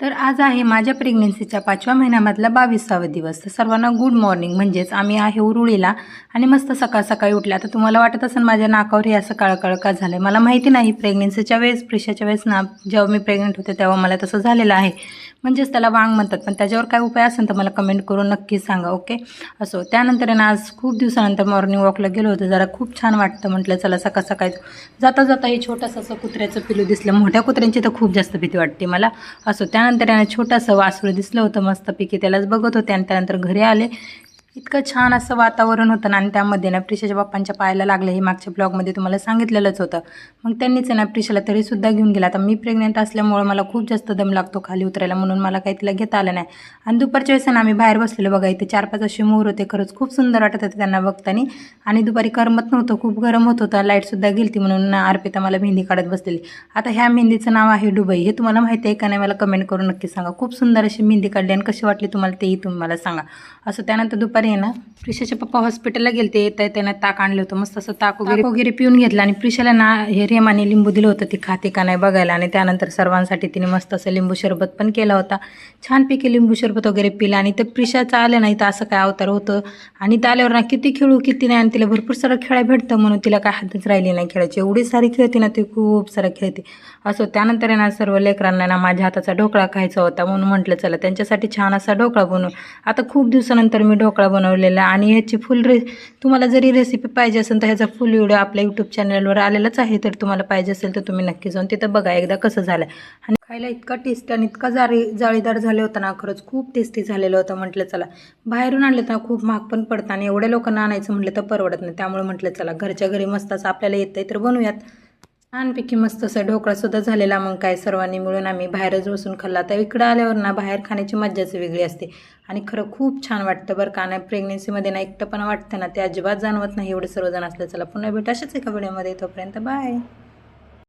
तर आज आहे माझ्या प्रेग्नेन्सीच्या 5व्या महिन्यामधला 22वा दिवस. तर सर्वांना गुड मॉर्निंग. म्हणजेच आम्ही आहे उरुळीला आणि मस्त सकाळ सकाळी उठले. आता तुम्हाला वाटत असेल माझ्या नाकावर हे असं काळं का झालं आहे. मला माहिती नाही, प्रेग्नेन्सीच्या वेळेस प्रिशाच्या वेळेस ना, जेव्हा मी प्रेग्नेंट होते तेव्हा मला तसं झालेलं आहे. म्हणजेच त्याला वांग म्हणतात. पण त्याच्यावर काय उपाय असेल तर मला कमेंट करून नक्कीच सांगा. ओके. असो, त्यानंतर आहे ना, आज खूप दिवसानंतर मॉर्निंग वॉकला गेलो होतो. जरा खूप छान वाटतं. म्हटलं चला सकाळ सकाळी जाता जाता हे छोटंसं असं कुत्र्याचं पिलू दिसलं. मोठ्या कुत्र्यांची तर खूप जास्त भीती वाटते मला. असो, त्यानंतर यानं छोटंसं वासरू दिसलं होतं मस्तपैकी, त्यालाच बघत होते. आणि त्यानंतर घरी आले. इतकं छान असं वातावरण होतं ना, आणि त्यामध्ये ना प्रिशाच्या बाप्पांच्या पायाला लागलं. हे मागच्या ब्लॉगमध्ये तुम्हाला सांगितलेलंच होतं. मग त्यांनीच ना प्रिशाला तरीसुद्धा घेऊन गेला. आता मी प्रेग्नेंट असल्यामुळे मला खूप जास्त दम लागतो खाली उतरायला, म्हणून मला काही तिला घेता आलं नाही. आणि दुपारच्या वेळेस ना आम्ही बाहेर बसलेलो बघा, इथे 4-5 असे मोर होते. खरंच खूप सुंदर वाटत होते त्यांना बघताना. आणि दुपारी करमत नव्हतं, खूप गरम होत होतं, लाईटसुद्धा गेलती, म्हणून अर्पिता मला मेहंदी काढत बसलेली. आता ह्या मेहंदीचं नाव आहे डुबई. हे तुम्हाला माहिती आहे का नाही मला कमेंट करून नक्की सांगा. खूप सुंदर अशी मेहंदी काढली आणि कशी वाटली तुम्हाला तेही तुम्ही मला सांगा. असं त्यानंतर दुपारी आहे ना प्रिशाचे पप्पा हॉस्पिटलला गेलते. येता त्यानं ताक आणलं होतं. मस्त असं ताक वगैरे पिऊन घेतलं. आणि प्रिशाला ना हे रेमाने लिंबू दिलं होतं, ती खाते का नाही बघायला. आणि त्यानंतर सर्वांसाठी तिने मस्त असं लिंबू सरबत पण केला होता. छानपैकी लिंबू सरबत वगैरे पिला. आणि ते प्रिशाचं आलं नाही तर असं काय अवतार होतं. आणि त्या आल्यावर ना किती खेळू किती नाही, आणि तिला भरपूर सारं खेळायला भेटतं, म्हणून तिला काय हातच राहिली नाही खेळायची. एवढी सारी खेळते ना ती, खूप सारं खेळते. असं त्यानंतर आहे ना सर्व लेकरांना ना माझ्या हाताचा ढोकळा खायचा होता, म्हणून म्हटलं चला त्यांच्यासाठी छान असा ढोकळा बनवू. आता खूप दिवसानंतर मी ढोकळा बनवलेला. आणि ह्याची तुम्हाला जरी रेसिपी पाहिजे असेल तर ह्याचा फुल व्हिडिओ आपल्या यूट्यूब चॅनलवर आलेलाच आहे. तर तुम्हाला पाहिजे असेल तर तुम्ही नक्की जाऊन तिथं बघा एकदा कसं झालं. आणि खायला इतका टेस्टी आणि इतका जाळीदार झालं होतं ना, खरंच खूप टेस्टी झालेलं होतं. म्हटलं चला बाहेरून आणलं तर खूप महाग पण पडतं, आणि एवढ्या लोकांना आणायचं म्हटलं तर परवडत नाही. त्यामुळे म्हटलं चला घरच्या घरी मस्त असं आपल्याला येतंय तर बनवूयात. छानपैकी मस्त असा ढोकळासुद्धा झालेला. मग काय सर्वांनी मिळून आम्ही बाहेरच बसून खाल्ला. तर इकडं आल्यावर ना बाहेर खाण्याची मज्जाच वेगळी असते. आणि खरं खूप छान वाटतं बरं का. नाही प्रेग्नेन्सीमध्ये ना एकटं पण वाटतं ना, ते अजिबात जाणवत नाही एवढे सर्वजण असलं. चला पुन्हा भेट अशाच एका व्हिडिओमध्ये. तोपर्यंत बाय.